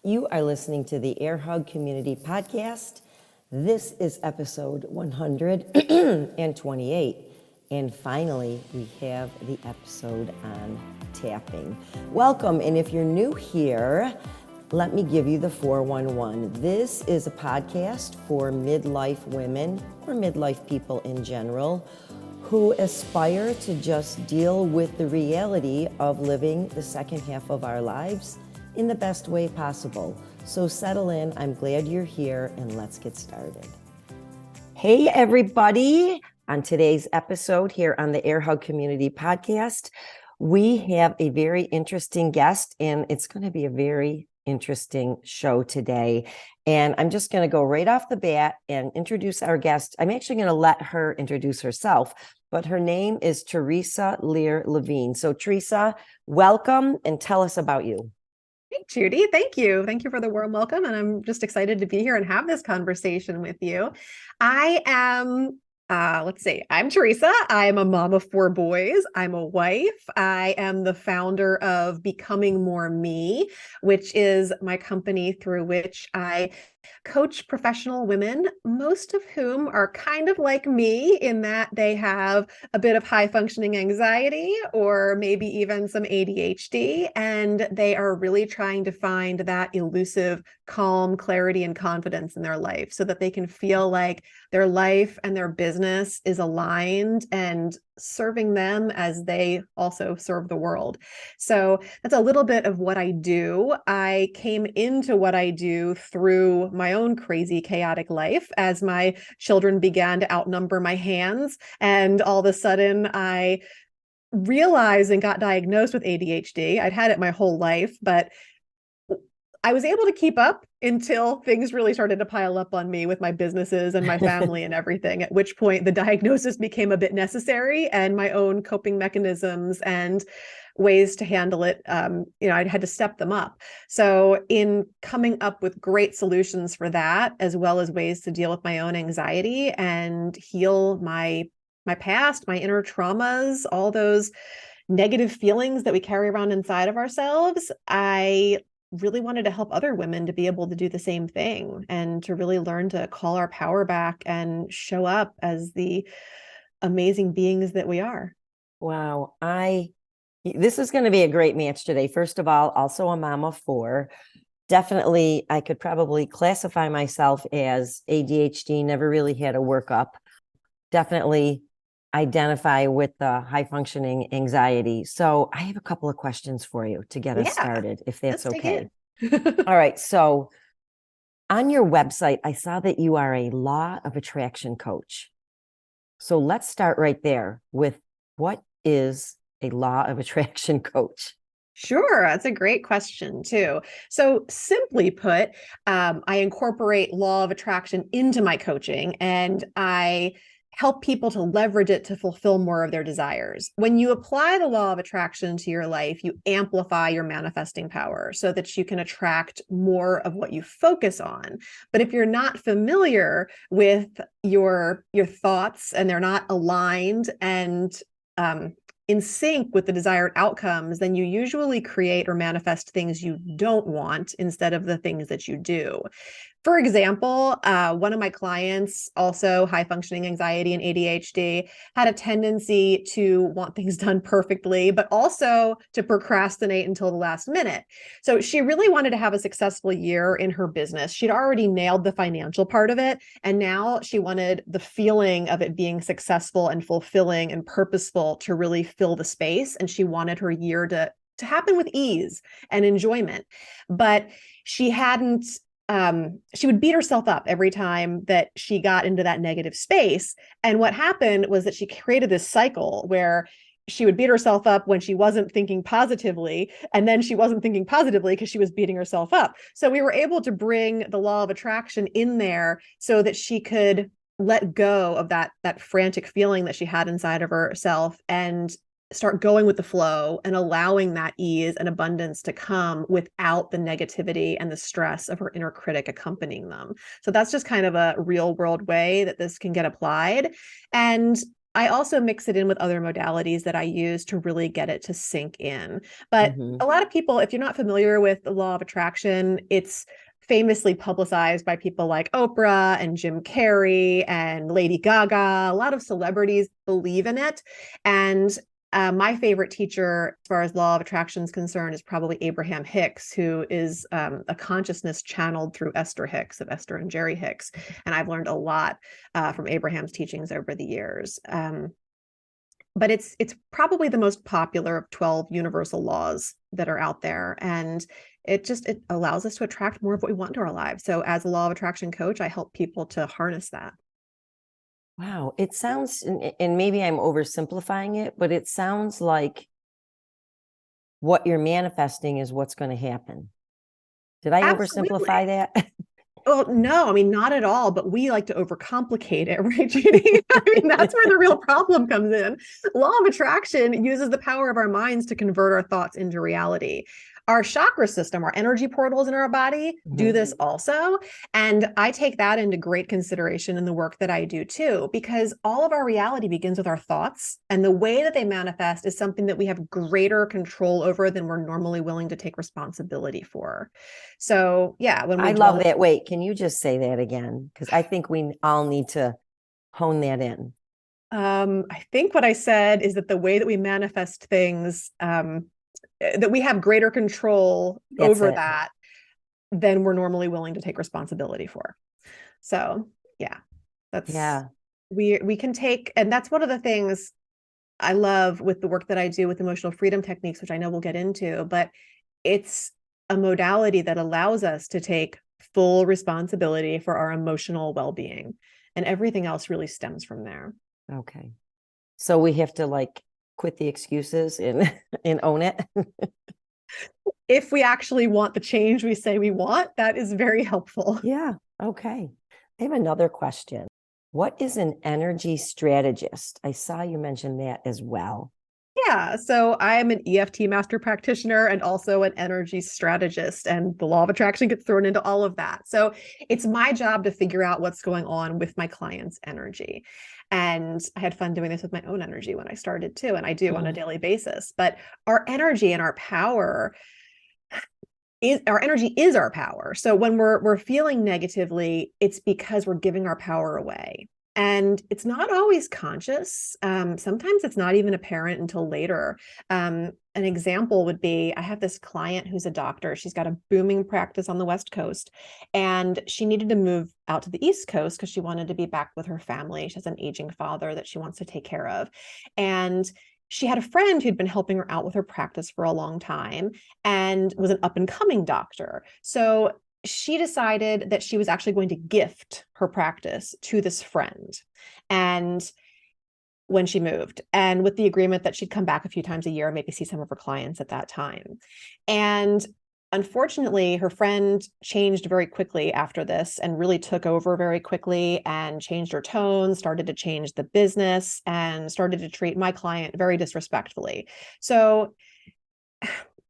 You are listening to the Air Hug Community Podcast. This is episode 128. And finally, we have the episode on tapping. Welcome, and if you're new here, let me give you the 411. This is a podcast for midlife women or midlife people in general who aspire to just deal with the reality of living the second half of our lives in the best way possible. So settle in, I'm glad you're here, and let's get started. Hey everybody, on today's episode here on the Air Hug Community Podcast, we have a very interesting guest, and it's going to be a very interesting show today. And I'm just going to go right off the bat and introduce our guest. I'm actually going to let her introduce herself, but her name is Theresa Lear Levine. So Theresa, welcome, and tell us about you. Hey, Judy. Thank you. Thank you for the warm welcome. And I'm just excited to be here and have this conversation with you. I am, I'm Theresa. I'm a mom of 4 boys. I'm a wife. I am the founder of Becoming More Me, which is my company through which I coach professional women, most of whom are kind of like me in that they have a bit of high functioning anxiety or maybe even some ADHD, and they are really trying to find that elusive calm, clarity, and confidence in their life so that they can feel like their life and their business is aligned and serving them as they also serve the world. So that's a little bit of what I do. I came into what I do through my own crazy, chaotic life as my children began to outnumber my hands. And all of a sudden, I realized and got diagnosed with ADHD. I'd had it my whole life, but I was able to keep up until things really started to pile up on me with my businesses and my family and everything, at which point the diagnosis became a bit necessary and my own coping mechanisms and ways to handle it, I had to step them up. So in coming up with great solutions for that, as well as ways to deal with my own anxiety and heal my past, my inner traumas, all those negative feelings that we carry around inside of ourselves, I really wanted to help other women to be able to do the same thing and to really learn to call our power back and show up as the amazing beings that we are. Wow. This is going to be a great match today. First of all, also a mom of 4. Definitely, I could probably classify myself as ADHD, never really had a workup. Definitely identify with the high functioning anxiety. So I have a couple of questions for you to get us started, if that's okay. All right. So on your website, I saw that you are a law of attraction coach. So let's start right there with what is a law of attraction coach? Sure. That's a great question too. So simply put, I incorporate law of attraction into my coaching, and I help people to leverage it to fulfill more of their desires. When you apply the law of attraction to your life, you amplify your manifesting power so that you can attract more of what you focus on. But if you're not familiar with your thoughts and they're not aligned and in sync with the desired outcomes, then you usually create or manifest things you don't want instead of the things that you do. For example, one of my clients, also high functioning anxiety and ADHD, had a tendency to want things done perfectly, but also to procrastinate until the last minute. So she really wanted to have a successful year in her business. She'd already nailed the financial part of it, and now she wanted the feeling of it being successful and fulfilling and purposeful to really fill the space. And she wanted her year to happen with ease and enjoyment. But she hadn't she would beat herself up every time that she got into that negative space. And what happened was that she created this cycle where she would beat herself up when she wasn't thinking positively, and then she wasn't thinking positively because she was beating herself up. So we were able to bring the law of attraction in there so that she could let go of that frantic feeling that she had inside of herself and start going with the flow and allowing that ease and abundance to come without the negativity and the stress of her inner critic accompanying them. So that's just kind of a real world way that this can get applied. And I also mix it in with other modalities that I use to really get it to sink in. But Mm-hmm. a lot of people, if you're not familiar with the law of attraction, it's famously publicized by people like Oprah and Jim Carrey and Lady Gaga. A lot of celebrities believe in it. And my favorite teacher, as far as law of attraction is concerned, is probably Abraham Hicks, who is a consciousness channeled through Esther Hicks of Esther and Jerry Hicks. And I've learned a lot from Abraham's teachings over the years. But it's probably the most popular of 12 universal laws that are out there. And it allows us to attract more of what we want into our lives. So as a law of attraction coach, I help people to harness that. Wow. It sounds, and maybe I'm oversimplifying it, but it sounds like what you're manifesting is what's going to happen. Did I Absolutely. oversimplify that? Well, no, I mean, not at all, but we like to overcomplicate it, right, Judy? I mean, that's where the real problem comes in. Law of attraction uses the power of our minds to convert our thoughts into reality. Our chakra system, our energy portals in our body do Mhm. this also. And I take that into great consideration in the work that I do too, because all of our reality begins with our thoughts. And the way that they manifest is something that we have greater control over than we're normally willing to take responsibility for. So, yeah, when we I love dwell. that. Wait, can you just say that again? Because I think we all need to hone that in. I think what I said is that the way that we manifest things, that we have greater control That's over it. that than we're normally willing to take responsibility for. So yeah, that's Yeah. we can take, and that's one of the things I love with the work that I do with emotional freedom techniques, which I know we'll get into, but it's a modality that allows us to take full responsibility for our emotional well-being, and everything else really stems from there. Okay. So we have to like quit the excuses and and own it. If we actually want the change we say we want, that is very helpful. Yeah. Okay. I have another question. What is an energy strategist? I saw you mention that as well. Yeah, so I'm an EFT master practitioner and also an energy strategist, and the law of attraction gets thrown into all of that. So it's my job to figure out what's going on with my client's energy. And I had fun doing this with my own energy when I started too, and I do on a Mm. daily basis. But our energy and our power is our energy is our power. So when we're feeling negatively, it's because we're giving our power away. And it's not always conscious. Sometimes it's not even apparent until later. An example would be I have this client who's a doctor. She's got a booming practice on the West Coast, and she needed to move out to the East Coast because she wanted to be back with her family. She has an aging father that she wants to take care of. And she had a friend who'd been helping her out with her practice for a long time and was an up and coming doctor. So she decided that she was actually going to gift her practice to this friend. And when she moved, and with the agreement that she'd come back a few times a year and maybe see some of her clients at that time. And unfortunately, her friend changed very quickly after this and really took over very quickly and changed her tone, started to change the business, and started to treat my client very disrespectfully. So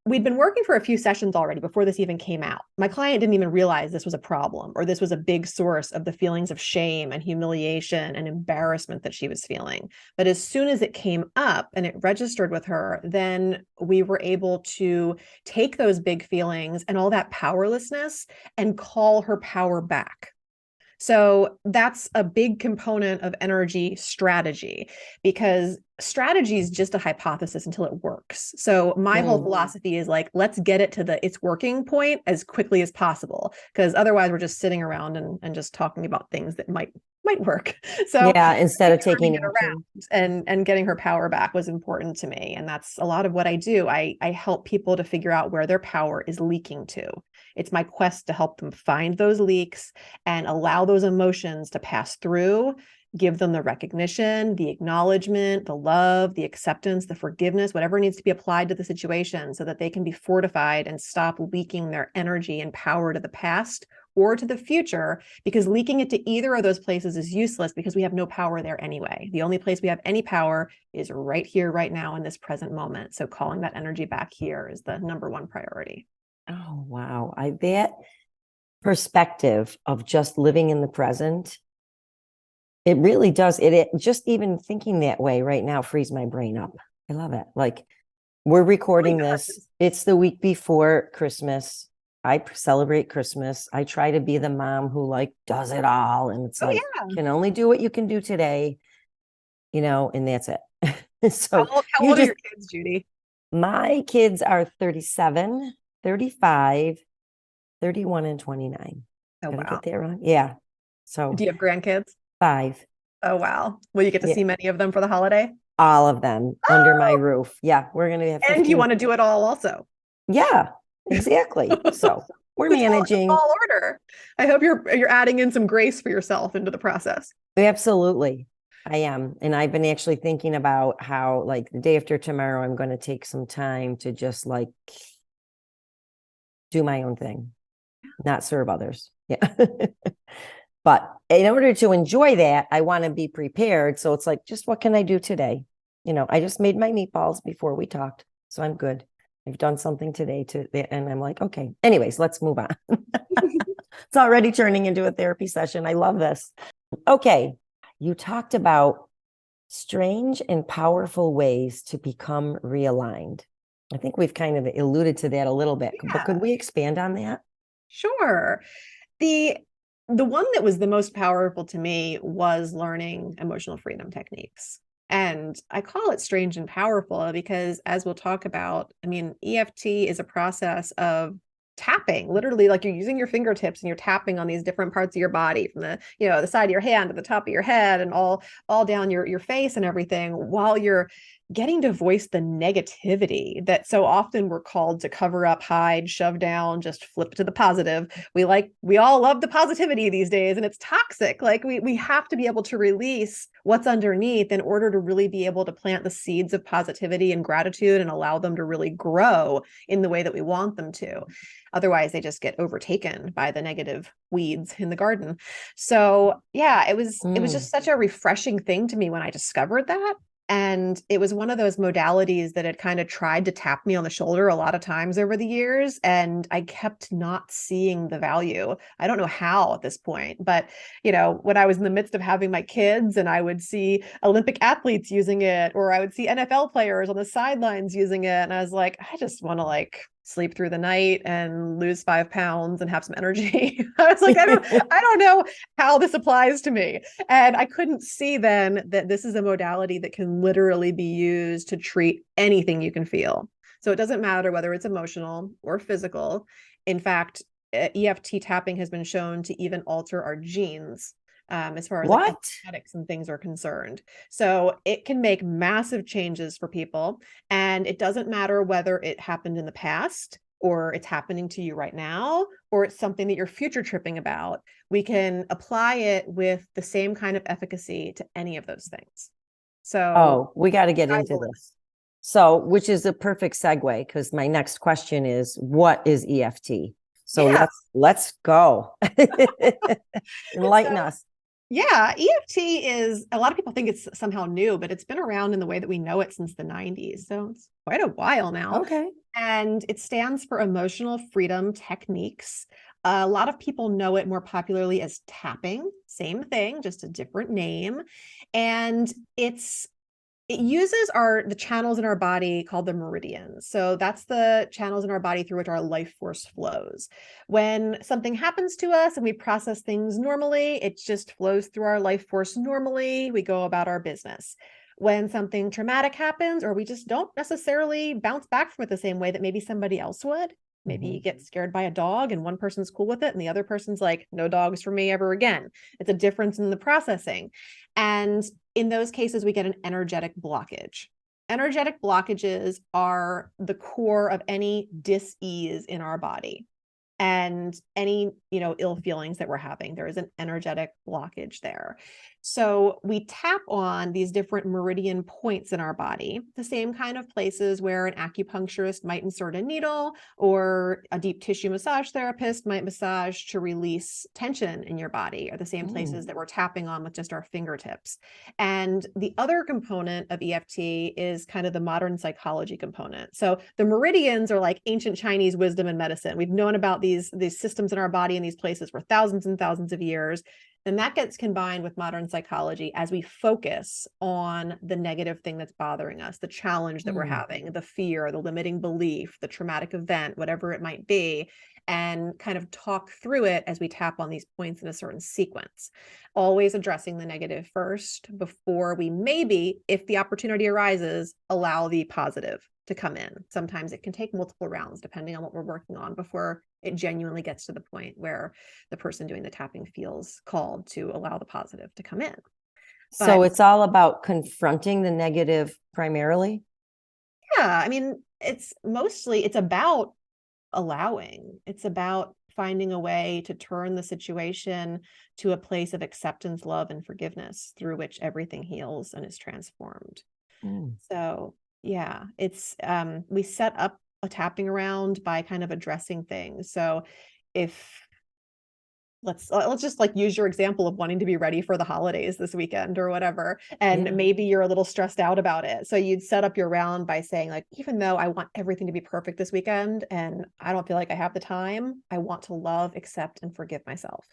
we'd been working for a few sessions already before this even came out. My client didn't even realize this was a problem or this was a big source of the feelings of shame and humiliation and embarrassment that she was feeling. But as soon as it came up and it registered with her, then we were able to take those big feelings and all that powerlessness and call her power back. So that's a big component of energy strategy, because strategy is just a hypothesis until it works. So my whole philosophy is like, let's get it to the it's working point as quickly as possible, because otherwise we're just sitting around and just talking about things that might work. So Yeah, instead of turning taking it action. around and getting her power back was important to me. And that's a lot of what I do. I help people to figure out where their power is leaking to. It's my quest to help them find those leaks and allow those emotions to pass through, give them the recognition, the acknowledgement, the love, the acceptance, the forgiveness, whatever needs to be applied to the situation so that they can be fortified and stop leaking their energy and power to the past or to the future, because leaking it to either of those places is useless because we have no power there anyway. The only place we have any power is right here, right now, in this present moment. So calling that energy back here is the number one priority. Oh, wow. That perspective of just living in the present It really does. It just even thinking that way right now frees my brain up. I love it. Like we're recording Really this. does. It's the week before Christmas. I celebrate Christmas. I try to be the mom who like does it all. And it's Oh like, yeah. can only do what you can do today, and that's it. How So old, how you old are just, your kids, Judy? my kids are 37, 35, 31, and 29. Oh Did I wow. get that wrong? Yeah. Do So you have grandkids? five. Oh wow. Will you get to Yeah. see many of them for the holiday? All of them under my Oh, roof. Yeah. We're going to have and you 15. want to do it all also. Yeah, exactly. So we're It's a managing. tall order. I hope you're adding in some grace for yourself into the process. Absolutely. I am. And I've been actually thinking about how, like, the day after tomorrow, I'm going to take some time to just like do my own thing, not serve others. Yeah. But in order to enjoy that, I want to be prepared. So it's like, just what can I do today? I just made my meatballs before we talked. So I'm good. I've done something today and I'm like, okay. Anyways, let's move on. It's already turning into a therapy session. I love this. Okay. You talked about strange and powerful ways to become realigned. I think we've kind of alluded to that a little bit, but could Yeah, we expand on that? sure. The the one that was the most powerful to me was learning emotional freedom techniques. And I call it strange and powerful because, as we'll talk about, I mean, EFT is a process of tapping, literally, like you're using your fingertips and you're tapping on these different parts of your body, from the side of your hand to the top of your head, and all down your face and everything, while you're getting to voice the negativity that so often we're called to cover up, hide, shove down, just flip to the positive. We all love the positivity these days, and it's toxic. Like we have to be able to release what's underneath in order to really be able to plant the seeds of positivity and gratitude and allow them to really grow in the way that we want them to. Otherwise, they just get overtaken by the negative weeds in the garden. So yeah, it was just Mm. such a refreshing thing to me when I discovered that. And it was one of those modalities that had kind of tried to tap me on the shoulder a lot of times over the years. And I kept not seeing the value. I don't know how at this point, but when I was in the midst of having my kids and I would see Olympic athletes using it, or I would see NFL players on the sidelines using it. And I was like, I just want to sleep through the night and lose 5 pounds and have some energy. I was like, I don't know how this applies to me. And I couldn't see then that this is a modality that can literally be used to treat anything you can feel. So it doesn't matter whether it's emotional or physical. In fact, EFT tapping has been shown to even alter our genes, as far as like What? epigenetics and things are concerned. So it can make massive changes for people. And it doesn't matter whether it happened in the past, or it's happening to you right now, or it's something that you're future tripping about. We can apply it with the same kind of efficacy to any of those things. So Oh, we got to get I into will. this. So, which is a perfect segue because my next question is, what is EFT? So Yeah. let's go. So Enlighten us. yeah, EFT is, a lot of people think it's somehow new, but it's been around in the way that we know it since the 90s. So it's quite a while now. Okay. And it stands for Emotional Freedom Techniques. A lot of people know it more popularly as tapping, same thing, just a different name. And it uses the channels in our body called the meridians. So that's the channels in our body through which our life force flows. When something happens to us and we process things normally, it just flows through our life force normally. We go about our business. When something traumatic happens, or we just don't necessarily bounce back from it the same way that maybe somebody else would. Maybe you get scared by a dog and one person's cool with it and the other person's like, no dogs for me ever again. It's a difference in the processing. And in those cases, we get an energetic blockage. Energetic blockages are the core of any dis-ease in our body, and any ill feelings that we're having. There is an energetic blockage there. So we tap on these different meridian points in our body, the same kind of places where an acupuncturist might insert a needle, or a deep tissue massage therapist might massage to release tension in your body, are the same places that we're tapping on with just our fingertips. And the other component of EFT is kind of the modern psychology component. So the meridians are like ancient Chinese wisdom and medicine. We've known about these systems in our body and these places for thousands and thousands of years. And that gets combined with modern psychology as we focus on the negative thing that's bothering us, the challenge that we're having, the fear, the limiting belief, the traumatic event, whatever it might be, and kind of talk through it as we tap on these points in a certain sequence. Always addressing the negative first before we maybe, if the opportunity arises, allow the positive to come in. Sometimes it can take multiple rounds depending on what we're working on before it genuinely gets to the point where the person doing the tapping feels called to allow the positive to come in. So it's all about confronting the negative primarily? Yeah, I mean, it's about allowing. It's about finding a way to turn the situation to a place of acceptance, love, and forgiveness through which everything heals and is transformed. So yeah, it's we set up a tapping around by kind of addressing things. So if let's just like use your example of wanting to be ready for the holidays this weekend or whatever, and maybe you're a little stressed out about it, so you'd set up your round by saying, like, even though I want everything to be perfect this weekend and I don't feel like I have the time, I want to love, accept, and forgive myself.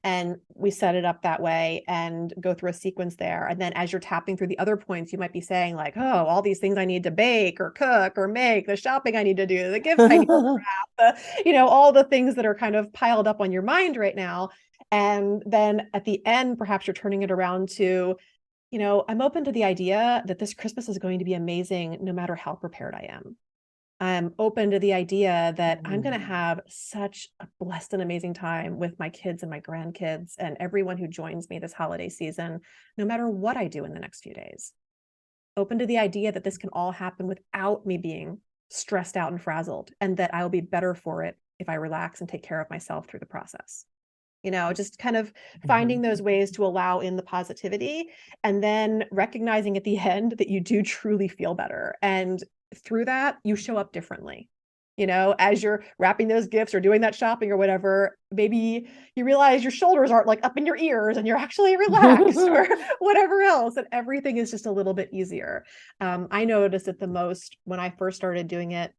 And we set it up that way and go through a sequence there. And then as you're tapping through the other points, you might be saying, like, oh, all these things I need to bake or cook or make, the shopping I need to do, the gifts I need to wrap, all the things that are kind of piled up on your mind right now. And then at the end, perhaps you're turning it around to, I'm open to the idea that this Christmas is going to be amazing no matter how prepared I am. I'm open to the idea that I'm going to have such a blessed and amazing time with my kids and my grandkids and everyone who joins me this holiday season, no matter what I do in the next few days. Open to the idea that this can all happen without me being stressed out and frazzled, and that I will be better for it if I relax and take care of myself through the process. Just kind of finding those ways to allow in the positivity, and then recognizing at the end that you do truly feel better. And through that, you show up differently. As you're wrapping those gifts or doing that shopping or whatever, maybe you realize your shoulders aren't like up in your ears and you're actually relaxed or whatever else. And everything is just a little bit easier. I noticed it the most when I first started doing it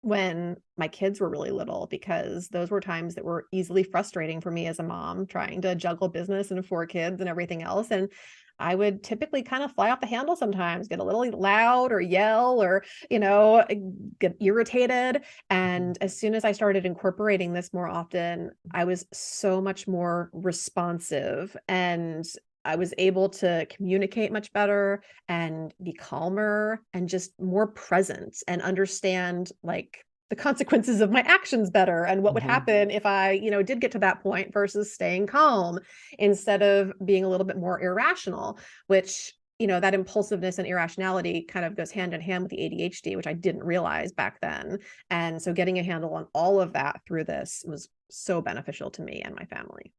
when my kids were really little, because those were times that were easily frustrating for me as a mom, trying to juggle business and 4 kids and everything else. And I would typically kind of fly off the handle sometimes, get a little loud or yell or, get irritated. And as soon as I started incorporating this more often, I was so much more responsive, and I was able to communicate much better and be calmer and just more present and understand, like, the consequences of my actions better and what would happen if I, did get to that point, versus staying calm instead of being a little bit more irrational, which, that impulsiveness and irrationality kind of goes hand in hand with the ADHD, which I didn't realize back then. And so getting a handle on all of that through this was so beneficial to me and my family.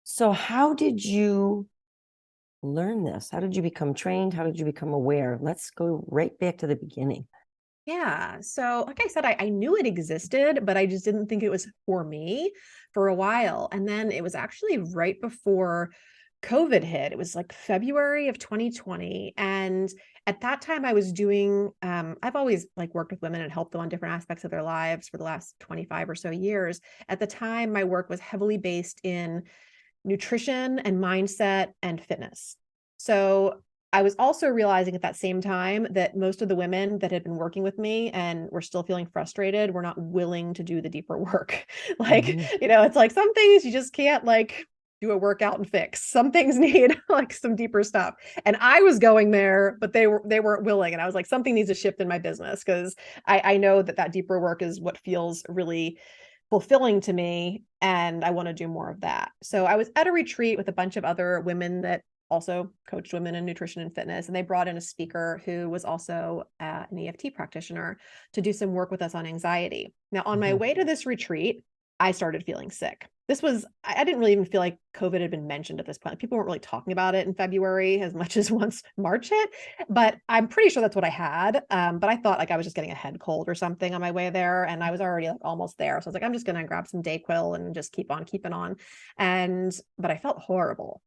So how did you learn this? How did you become trained? How did you become aware? Let's go right back to the beginning. Yeah. So, like I said, I knew it existed, but I just didn't think it was for me for a while. And then it was actually right before COVID hit. It was like February of 2020. And at that time I was doing, I've always like worked with women and helped them on different aspects of their lives for the last 25 or so years. At the time, my work was heavily based in nutrition and mindset and fitness. So I was also realizing at that same time that most of the women that had been working with me and were still feeling frustrated were not willing to do the deeper work. It's like some things you just can't like do a workout and fix. Some things need like some deeper stuff. And I was going there, but they weren't willing. And I was like, something needs to shift in my business, because I know that deeper work is what feels really fulfilling to me, and I want to do more of that. So I was at a retreat with a bunch of other women that also coached women in nutrition and fitness, and they brought in a speaker who was also an EFT practitioner to do some work with us on anxiety. Now, on my way to this retreat, I started feeling sick. I didn't really even feel like COVID had been mentioned at this point. People weren't really talking about it in February as much as once March hit, but I'm pretty sure that's what I had. But I thought like I was just getting a head cold or something on my way there, and I was already like almost there. So I was like, I'm just going to grab some Dayquil and just keep on keeping on. But I felt horrible.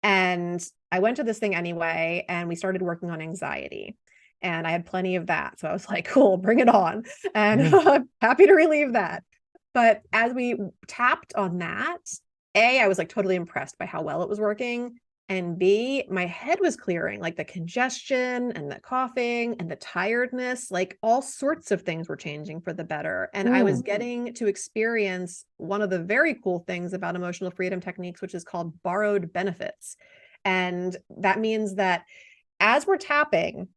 And I went to this thing anyway, and we started working on anxiety. And I had plenty of that. So I was like, cool, bring it on. And I'm happy to relieve that. But as we tapped on that, A, I was like totally impressed by how well it was working. And B, my head was clearing, like the congestion and the coughing and the tiredness, like all sorts of things were changing for the better. And I was getting to experience one of the very cool things about emotional freedom techniques, which is called borrowed benefits. And that means that as we're tapping,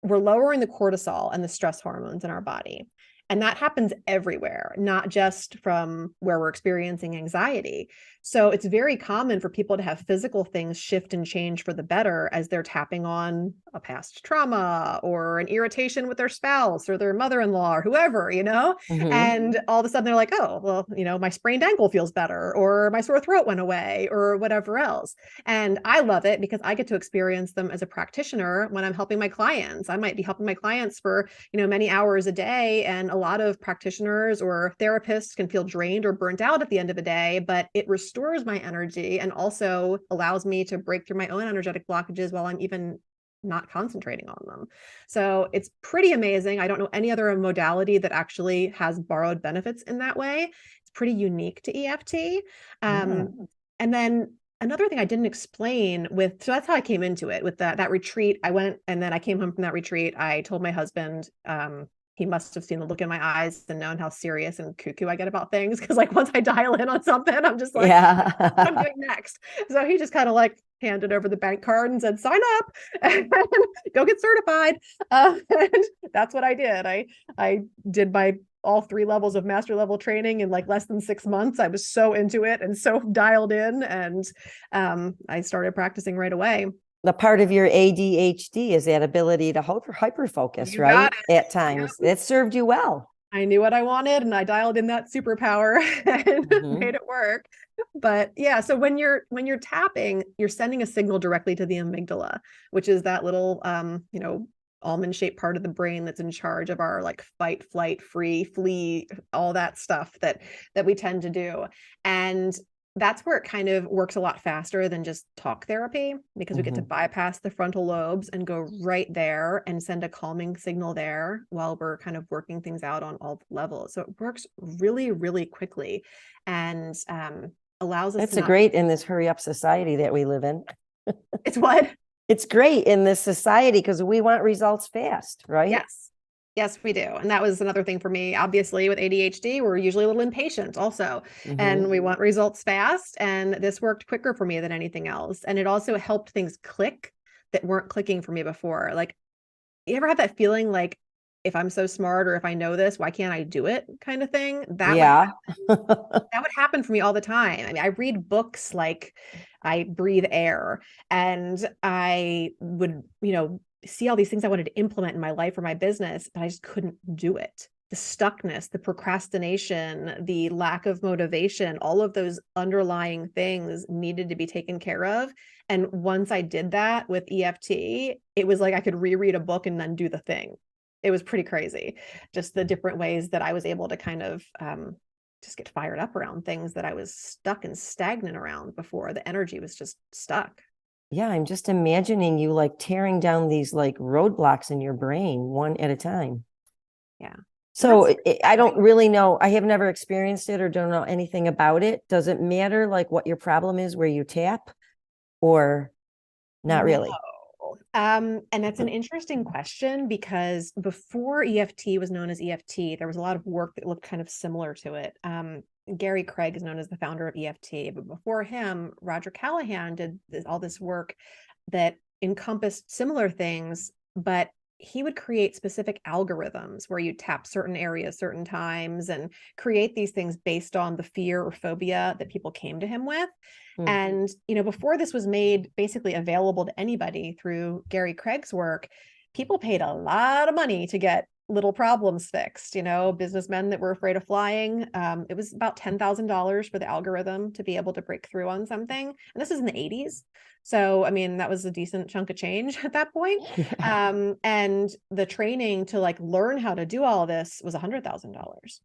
we're lowering the cortisol and the stress hormones in our body. And that happens everywhere, not just from where we're experiencing anxiety. So it's very common for people to have physical things shift and change for the better as they're tapping on a past trauma or an irritation with their spouse or their mother-in-law or whoever, Mm-hmm. and all of a sudden they're like, oh, well, my sprained ankle feels better, or my sore throat went away, or whatever else. And I love it because I get to experience them as a practitioner when I'm helping my clients. I might be helping my clients for, many hours a day. And a lot of practitioners or therapists can feel drained or burnt out at the end of the day, but it restores my energy and also allows me to break through my own energetic blockages while I'm even not concentrating on them. So it's pretty amazing. I don't know any other modality that actually has borrowed benefits in that way. It's pretty unique to EFT. And then another thing I didn't explain so that's how I came into it with that retreat. I went, and then I came home from that retreat. I told my husband, he must have seen the look in my eyes and known how serious and cuckoo I get about things. Cause like once I dial in on something, I'm just like, Yeah. what I'm doing next. So he just kind of like handed over the bank card and said, sign up and go get certified. And that's what I did. I did my all 3 levels of master level training in like less than 6 months. I was so into it and so dialed in, and I started practicing right away. The part of your ADHD is that ability to hyper focus, You right? got it. At times. It served you well. I knew what I wanted and I dialed in that superpower and made it work. But yeah, so when you're tapping, you're sending a signal directly to the amygdala, which is that little almond shaped part of the brain that's in charge of our like fight, flight, flee, all that stuff that we tend to do. And that's where it kind of works a lot faster than just talk therapy, because we get to bypass the frontal lobes and go right there and send a calming signal there while we're kind of working things out on all levels. So it works really, really quickly and allows us It's great in this hurry up society that we live in. It's what? It's great in this society because we want results fast, right? Yes. Yes, we do. And that was another thing for me. Obviously, with ADHD, we're usually a little impatient also, and we want results fast. And this worked quicker for me than anything else. And it also helped things click that weren't clicking for me before. Like, you ever have that feeling like, if I'm so smart or if I know this, why can't I do it kind of thing? That would happen for me all the time. I mean, I read books like I Breathe Air, and I would, see all these things I wanted to implement in my life or my business, but I just couldn't do it. The stuckness, the procrastination, the lack of motivation, all of those underlying things needed to be taken care of. And once I did that with EFT, it was like I could reread a book and then do the thing. It was pretty crazy. Just the different ways that I was able to kind of just get fired up around things that I was stuck and stagnant around before. The energy was just stuck. Yeah, I'm just imagining you like tearing down these like roadblocks in your brain one at a time. Yeah. So I don't really know. I have never experienced it or don't know anything about it. Does it matter like what your problem is where you tap, or not really? No. And that's an interesting question, because before EFT was known as EFT, there was a lot of work that looked kind of similar to it. Gary Craig is known as the founder of EFT, but before him, Roger Callahan did all this work that encompassed similar things, but he would create specific algorithms where you tap certain areas, certain times, and create these things based on the fear or phobia that people came to him with. And, before this was made basically available to anybody through Gary Craig's work, people paid a lot of money to get little problems fixed. Businessmen that were afraid of flying. It was about $10,000 for the algorithm to be able to break through on something. And this is in the 80s. So, I mean, that was a decent chunk of change at that point. And the training to like learn how to do all this was $100,000.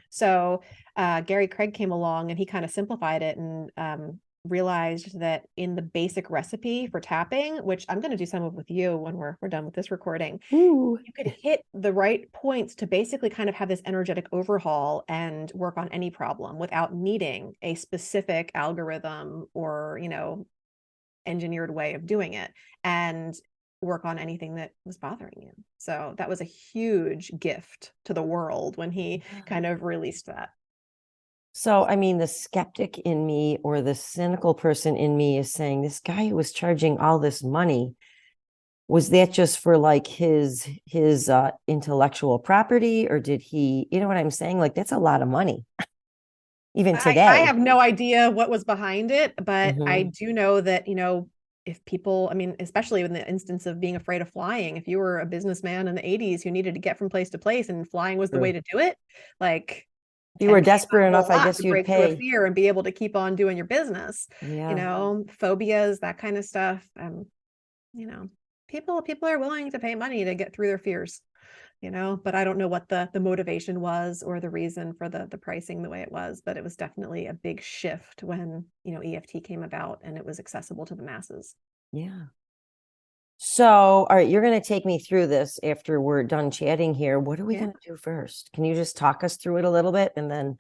So Gary Craig came along and he kind of simplified it and realized that in the basic recipe for tapping, which I'm going to do some of with you when we're done with this recording, Ooh. you could hit the right points to basically kind of have this energetic overhaul and work on any problem without needing a specific algorithm or, engineered way of doing it, and work on anything that was bothering you. So that was a huge gift to the world when he kind of released that. So, I mean, the skeptic in me or the cynical person in me is saying, this guy who was charging all this money, was that just for like his intellectual property, or did he, you know what I'm saying? Like, that's a lot of money, even I today. have no idea what was behind it, but I Mm-hmm. do know that, if people, I mean, especially in the instance of being afraid of flying, if you were a businessman in the 80s who needed to get from place to place and flying was the way True. to do it, like If you were 10K is not desperate a whole enough, I lot guess to you'd break through a pay. fear and be able to keep on doing your business, Yeah. phobias, that kind of stuff. You know, people are willing to pay money to get through their fears, but I don't know what the motivation was or the reason for the pricing the way it was, but it was definitely a big shift when, EFT came about and it was accessible to the masses. Yeah. So, all right, you're going to take me through this after we're done chatting here. What are we Yeah, going to do first? Can you just talk us through it a little bit, and then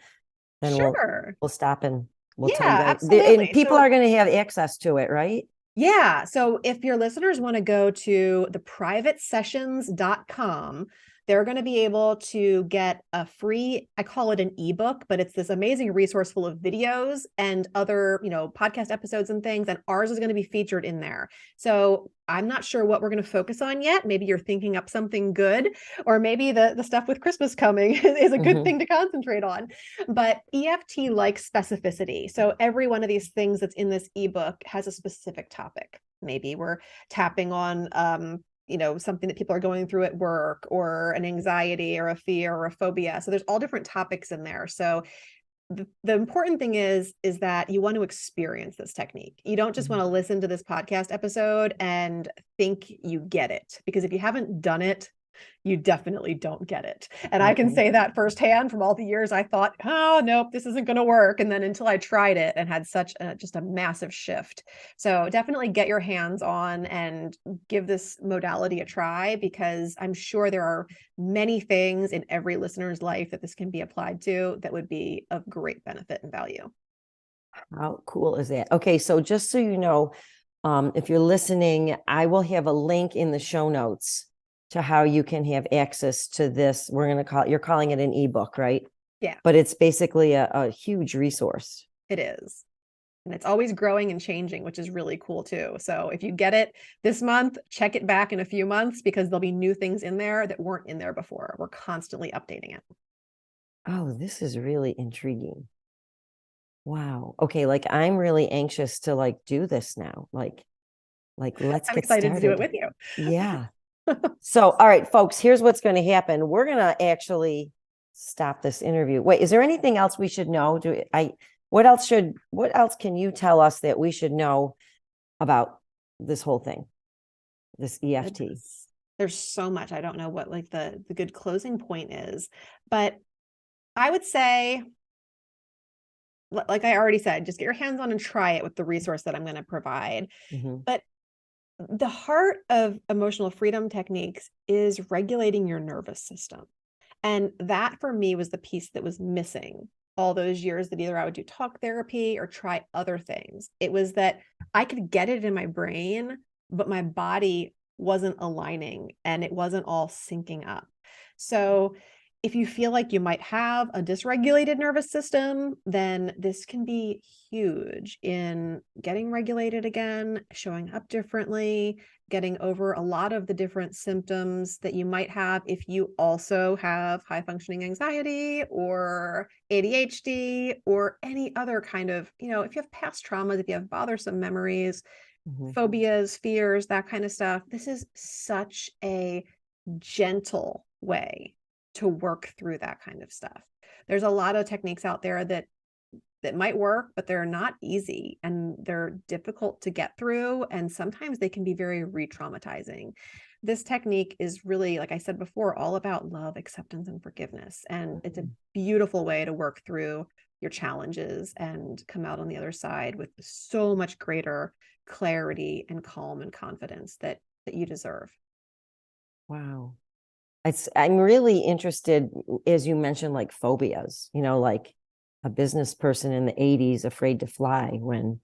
sure. we'll stop and we'll tell you Yeah, guys. And absolutely. people So are going to have access to it, right? yeah. So if your listeners want to go to theprivatesessions.com, they're going to be able to get a free, I call it an ebook, but it's this amazing resource full of videos and other, podcast episodes and things. And ours is going to be featured in there. So I'm not sure what we're going to focus on yet. Maybe you're thinking up something good, or maybe the stuff with Christmas coming is a good Mm-hmm. thing to concentrate on. But EFT likes specificity. So every one of these things that's in this ebook has a specific topic. Maybe we're tapping on something that people are going through at work, or an anxiety or a fear or a phobia. So there's all different topics in there. So the important thing is that you want to experience this technique. You don't just want to listen to this podcast episode and think you get it, because if you haven't done it, you definitely don't get it. And I can Mm-hmm. say that firsthand from all the years I thought, oh, nope, this isn't going to work. And then until I tried it and had just a massive shift. So definitely get your hands on and give this modality a try, because I'm sure there are many things in every listener's life that this can be applied to that would be of great benefit and value. How cool is that? Okay, so just so you know, if you're listening, I will have a link in the show notes to how you can have access to this. You're calling it an ebook, right? Yeah, But it's basically a huge resource. it is. And it's always growing and changing, which is really cool too. So if you get it this month, check it back in a few months, because there'll be new things in there that weren't in there before. We're constantly updating it. Oh, this is really intriguing. Wow. Okay, like I'm really anxious to like do this now. Like let's I'm get excited to do it started. with you. Yeah. So, all right, folks, here's what's going to happen. We're going to actually stop this interview. Wait, is there anything else we should know? What else can you tell us that we should know about this whole thing, this EFT? There's so much. I don't know what like the good closing point is, but I would say, like I already said, just get your hands on and try it with the resource that I'm going to provide. Mm-hmm. But the heart of emotional freedom techniques is regulating your nervous system. And that for me was the piece that was missing all those years that either I would do talk therapy or try other things. It was that I could get it in my brain, but my body wasn't aligning and it wasn't all syncing up. So if you feel like you might have a dysregulated nervous system, then this can be huge in getting regulated again, showing up differently, getting over a lot of the different symptoms that you might have if you also have high functioning anxiety or ADHD or any other kind of, if you have past traumas, if you have bothersome memories, Mm-hmm. phobias, fears, that kind of stuff. This is such a gentle way to work through that kind of stuff. There's a lot of techniques out there that might work, but they're not easy and they're difficult to get through. And sometimes they can be very re-traumatizing. This technique is really, like I said before, all about love, acceptance, and forgiveness. And it's a beautiful way to work through your challenges and come out on the other side with so much greater clarity and calm and confidence that you deserve. Wow. I'm really interested, as you mentioned, like phobias, like a business person in the 80s afraid to fly when,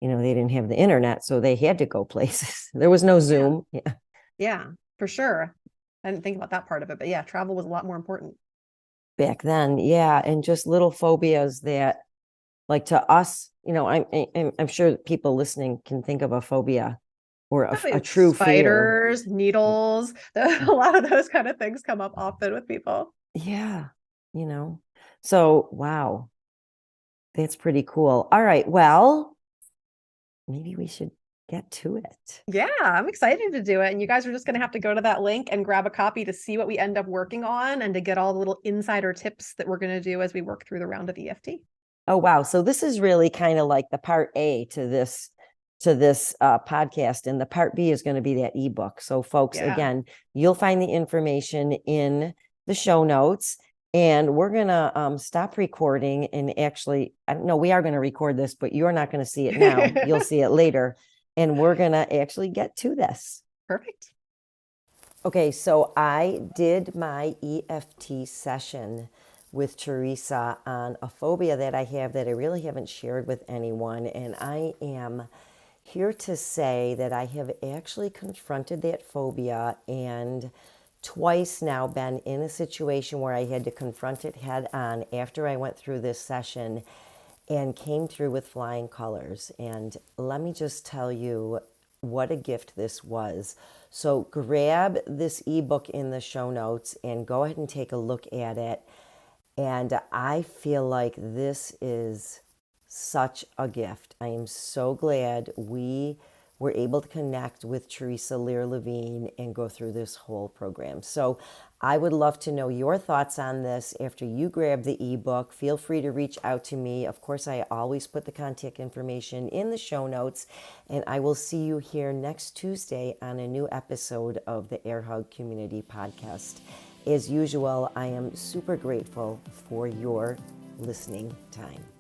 they didn't have the internet, so they had to go places. There was no Zoom. Yeah. Yeah, for sure. I didn't think about that part of it, but yeah, travel was a lot more important. Back then. Yeah. And just little phobias that, like, to us, I'm sure people listening can think of a phobia or a true fear. Spiders, needles, a lot of those kind of things come up often with people. Yeah. So wow, that's pretty cool. All right. Well, maybe we should get to it. Yeah, I'm excited to do it. And you guys are just going to have to go to that link and grab a copy to see what we end up working on and to get all the little insider tips that we're going to do as we work through the round of EFT. Oh, wow. So this is really kind of like the part A to this podcast, and the part B is going to be that ebook. So folks, again, you'll find the information in the show notes, and we're going to stop recording. And actually, I don't know, we are going to record this, but you're not going to see it now. You'll see it later, and we're going to actually get to this. Perfect. Okay, so I did my EFT session with Theresa on a phobia that I have that I really haven't shared with anyone. And I am here to say that I have actually confronted that phobia and twice now been in a situation where I had to confront it head on after I went through this session and came through with flying colors. And let me just tell you what a gift this was. So grab this ebook in the show notes and go ahead and take a look at it. And I feel like this is such a gift. I am so glad we were able to connect with Theresa Lear Levine and go through this whole program. So I would love to know your thoughts on this after you grab the ebook. Feel free to reach out to me. Of course, I always put the contact information in the show notes. And I will see you here next Tuesday on a new episode of the Air Hug Community Podcast. As usual, I am super grateful for your listening time.